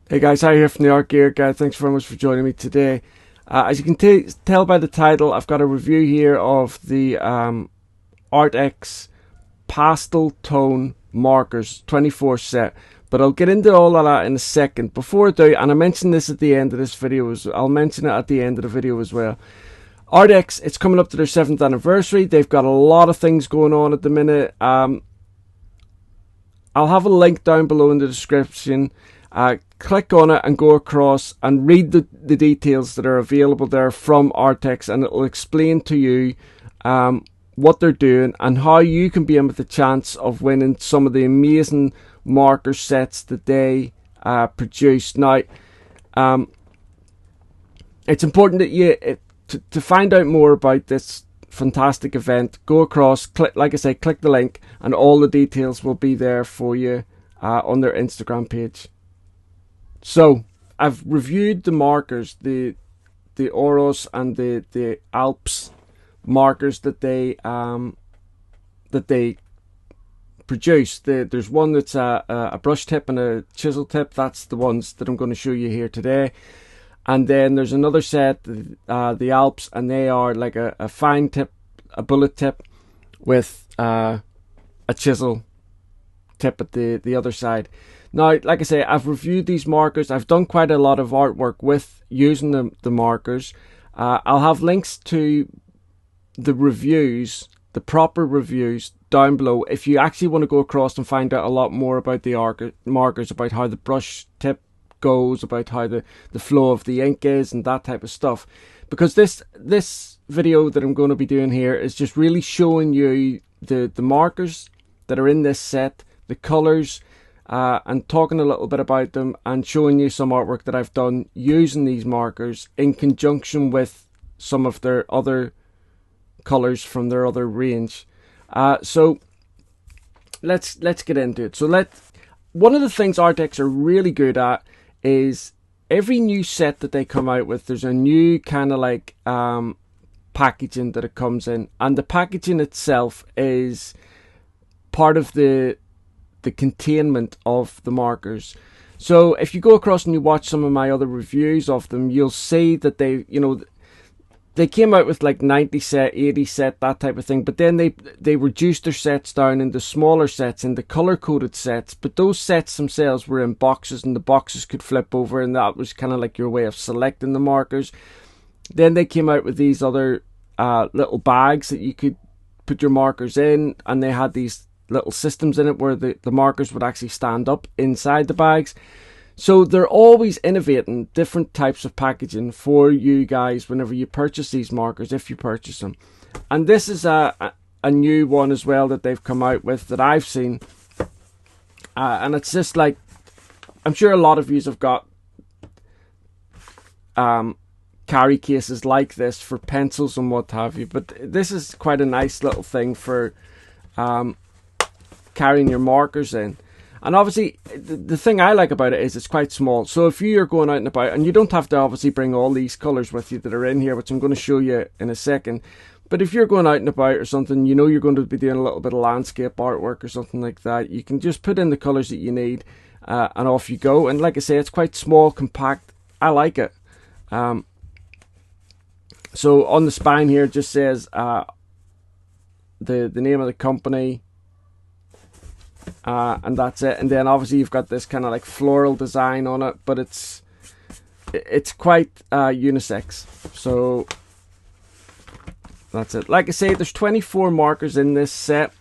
Hey guys, Harry here from the Art Gear Guide. Thanks very much for joining me today. As you can tell by the title, I've got a review here of the Arrtx Pastel Tone Markers 24 set. But I'll get into all of that in a second. Before I do, and I mentioned this at the end of this video, I'll mention it at the end of the video as well. Arrtx, it's coming up to their 7th anniversary. They've got a lot of things going on at the minute. I'll have a link down below in the description. Click on it and go across and read the details that are available there from Arrtx, and it will explain to you what they're doing and how you can be in with the chance of winning some of the amazing marker sets that they produce. Now, it's important that you to find out more about this fantastic event, go across, click, like I say, click the link, and all the details will be there for you on their Instagram page. So I've reviewed the markers, the Oros and the Alps markers that they produce. There's one that's a brush tip and a chisel tip. That's the ones that I'm going to show you here today. And then there's another set, the Alps, and they are like a fine tip, a bullet tip with a chisel tip at the other side. Now, like I say, I've reviewed these markers. I've done quite a lot of artwork with using the markers. I'll have links to the reviews, the proper reviews, down below if you actually want to go across and find out a lot more about the markers, about how the brush tip goes, about how the flow of the ink is and that type of stuff. Because this video that I'm going to be doing here is just really showing you the markers that are in this set, the colours, and talking a little bit about them and showing you some artwork that I've done using these markers in conjunction with some of their other colours from their other range. So let's get into it. So one of the things Arrtx are really good at is every new set that they come out with, there's a new kind of like packaging that it comes in, and the packaging itself is part of the containment of the markers. So if you go across and you watch some of my other reviews of them, you'll see that they came out with like 90 set, 80 set, that type of thing, but then they reduced their sets down into smaller sets, into color coded sets. But those sets themselves were in boxes, and the boxes could flip over, and that was kind of like your way of selecting the markers. Then they came out with these other little bags that you could put your markers in, and they had these little systems in it where the markers would actually stand up inside the bags. So they're always innovating different types of packaging for you guys whenever you purchase these markers, if you purchase them. And this is a new one as well that they've come out with that I've seen, and it's just like, I'm sure a lot of you have got carry cases like this for pencils and what have you, but this is quite a nice little thing for carrying your markers in. And obviously the thing I like about it is it's quite small, so if you're going out and about, and you don't have to obviously bring all these colours with you that are in here, which I'm going to show you in a second, but if you're going out and about or something, you know you're going to be doing a little bit of landscape artwork or something like that, you can just put in the colours that you need, and off you go. And like I say, it's quite small, compact. I like it. So on the spine here it just says the name of the company, and that's it. And then obviously you've got this kind of like floral design on it, but it's quite unisex. So that's it. Like I say, there's 24 markers in this set.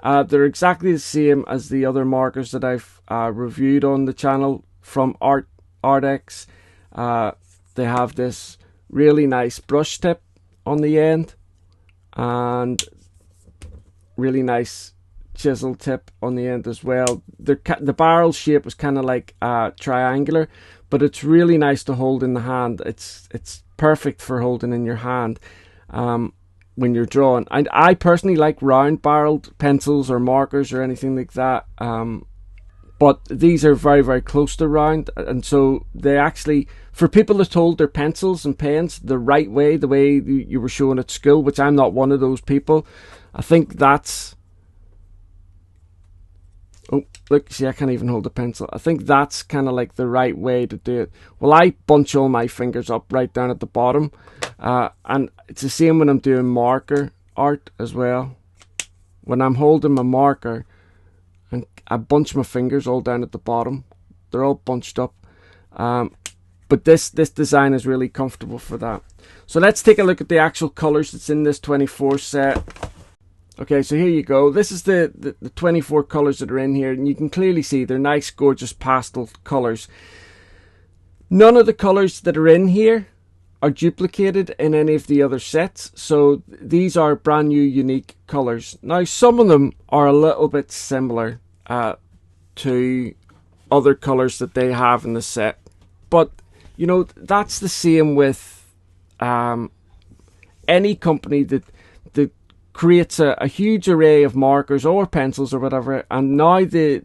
They're exactly the same as the other markers that I've reviewed on the channel from Arrtx. They have this really nice brush tip on the end, and really nice chisel tip on the end as well. The barrel shape is kind of like triangular, but it's really nice to hold in the hand. It's perfect for holding in your hand when you're drawing. And I personally like round barreled pencils or markers or anything like that, but these are very, very close to round, and so they actually, for people that hold their pencils and pens the right way, the way you were showing at school, which I'm not one of those people, I think that's Oh, look, see, I can't even hold the pencil. I think that's kind of like the right way to do it. Well, I bunch all my fingers up right down at the bottom. And it's the same when I'm doing marker art as well. When I'm holding my marker, and I bunch my fingers all down at the bottom. They're all bunched up. But this design is really comfortable for that. So let's take a look at the actual colors that's in this 24 set. Okay, so here you go. This is the 24 colors that are in here, and you can clearly see they're nice, gorgeous pastel colors. None of the colors that are in here are duplicated in any of the other sets, so these are brand new, unique colors. Now, some of them are a little bit similar to other colors that they have in the set, but you know, that's the same with any company that creates a huge array of markers or pencils or whatever, and now the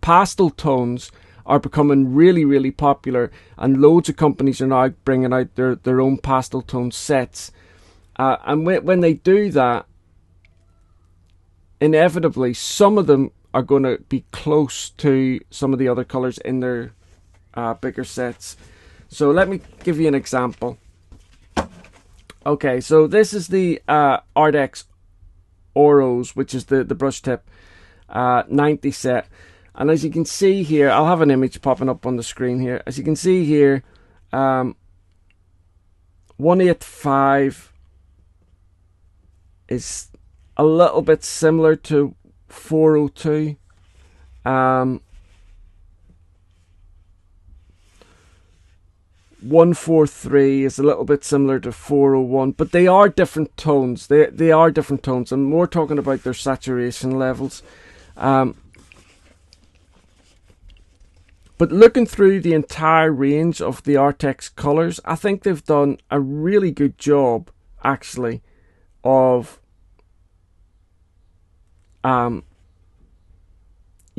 pastel tones are becoming really, really popular, and loads of companies are now bringing out their own pastel tone sets. And when they do that, inevitably some of them are going to be close to some of the other colors in their bigger sets. So let me give you an example. Okay, so this is the Arrtx Oros, which is the brush tip 90 set. And as you can see here, I'll have an image popping up on the screen here. As you can see here, 185 is a little bit similar to 402. 143 is a little bit similar to 401, but they are different tones. They are different tones. I'm more talking about their saturation levels. But looking through the entire range of the Arrtx colors, I think they've done a really good job, actually, of you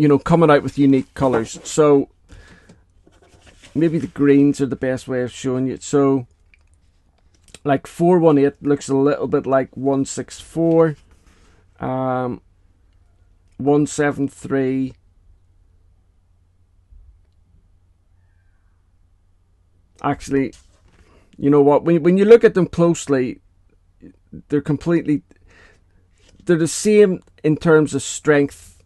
know, coming out with unique colors. So maybe the greens are the best way of showing you. So like 418 looks a little bit like 164, 173, actually, you know what, when you look at them closely, they're the same in terms of strength.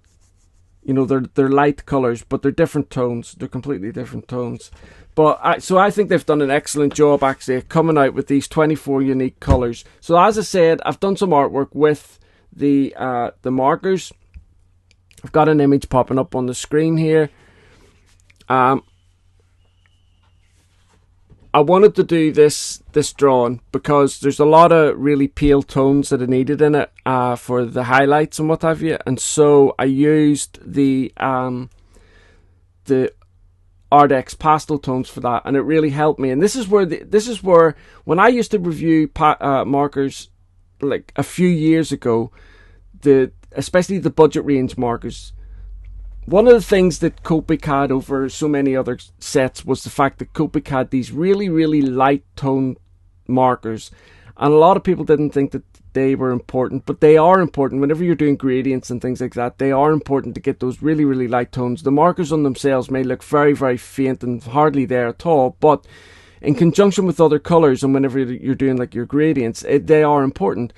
You know, they're light colors, but they're different tones. They're completely different tones. But so I think they've done an excellent job, actually, of coming out with these 24 unique colors. So as I said, I've done some artwork with the markers. I've got an image popping up on the screen here. I wanted to do this drawing because there's a lot of really pale tones that are needed in it for the highlights and what have you, and so I used the Arrtx pastel tones for that, and it really helped me. And this is where when I used to review markers like a few years ago, especially the budget range markers. One of the things that Copic had over so many other sets was the fact that Copic had these really, really light tone markers. And a lot of people didn't think that they were important, but they are important. Whenever you're doing gradients and things like that, they are important to get those really, really light tones. The markers on themselves may look very, very faint and hardly there at all, but in conjunction with other colors and whenever you're doing like your gradients, they are important.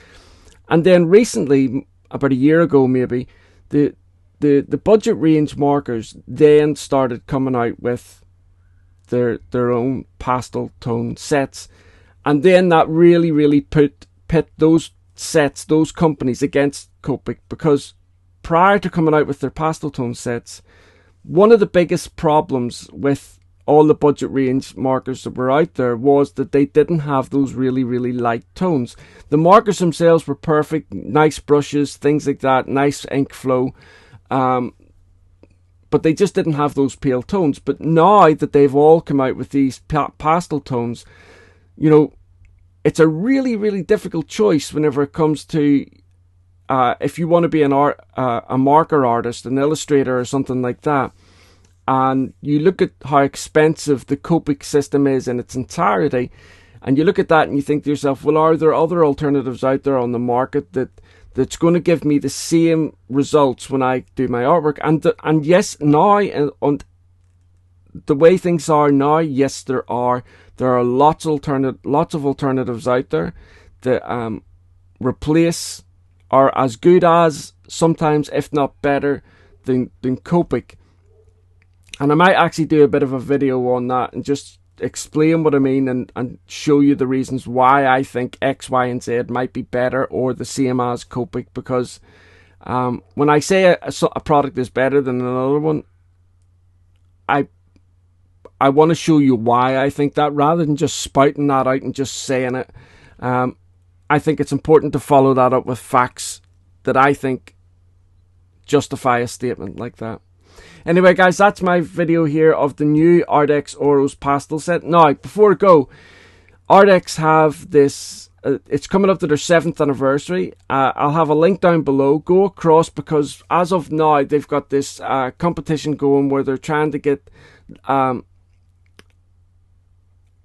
And then recently, about a year ago maybe, the budget range markers then started coming out with their own pastel tone sets, and then that really pit those sets, those companies against Copic, because prior to coming out with their pastel tone sets, one of the biggest problems with all the budget range markers that were out there was that they didn't have those really, really light tones. The markers themselves were perfect, nice brushes, things like that, nice ink flow, but they just didn't have those pale tones. But now that they've all come out with these pastel tones, you know, it's a really, really difficult choice whenever it comes to if you want to be a marker artist, an illustrator or something like that, and you look at how expensive the Copic system is in its entirety, and you look at that and you think to yourself, well, are there other alternatives out there on the market that that's going to give me the same results when I do my artwork. And yes, now, and the way things are now, yes, there are lots of alternatives out there that replace, are as good as, sometimes if not better than Copic. And I might actually do a bit of a video on that and just explain what I mean, and show you the reasons why I think X, Y, and Z might be better or the same as Copic. Because when I say a product is better than another one, I want to show you why I think that, rather than just spouting that out and just saying it. I think it's important to follow that up with facts that I think justify a statement like that. Anyway, guys, that's my video here of the new Arrtx Oros Pastel set. Now, before I go, Arrtx have this, it's coming up to their 7th anniversary. I'll have a link down below. Go across, because as of now, they've got this competition going where they're trying to get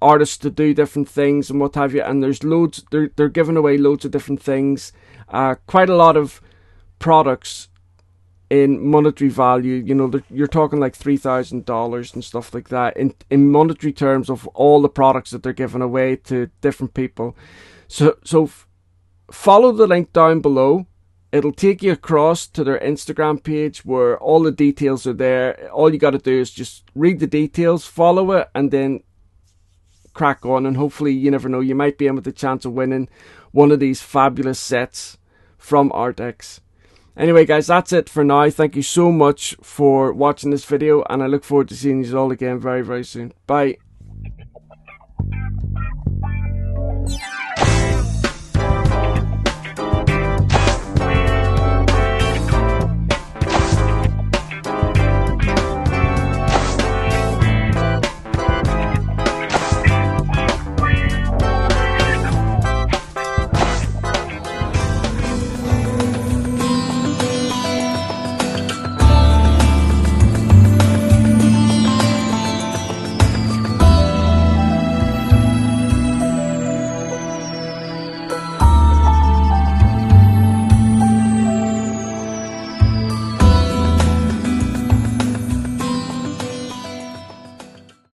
artists to do different things and what have you, and there's loads, they're giving away loads of different things, quite a lot of products in monetary value. You know, you're talking like $3,000 and stuff like that in monetary terms of all the products that they're giving away to different people. So follow the link down below. It'll take you across to their Instagram page where all the details are there. All you got to do is just read the details, follow it, and then crack on, and hopefully, you never know, you might be in with the chance of winning one of these fabulous sets from Arrtx. Anyway, guys, that's it for now. Thank you so much for watching this video, and I look forward to seeing you all again very, very soon. Bye.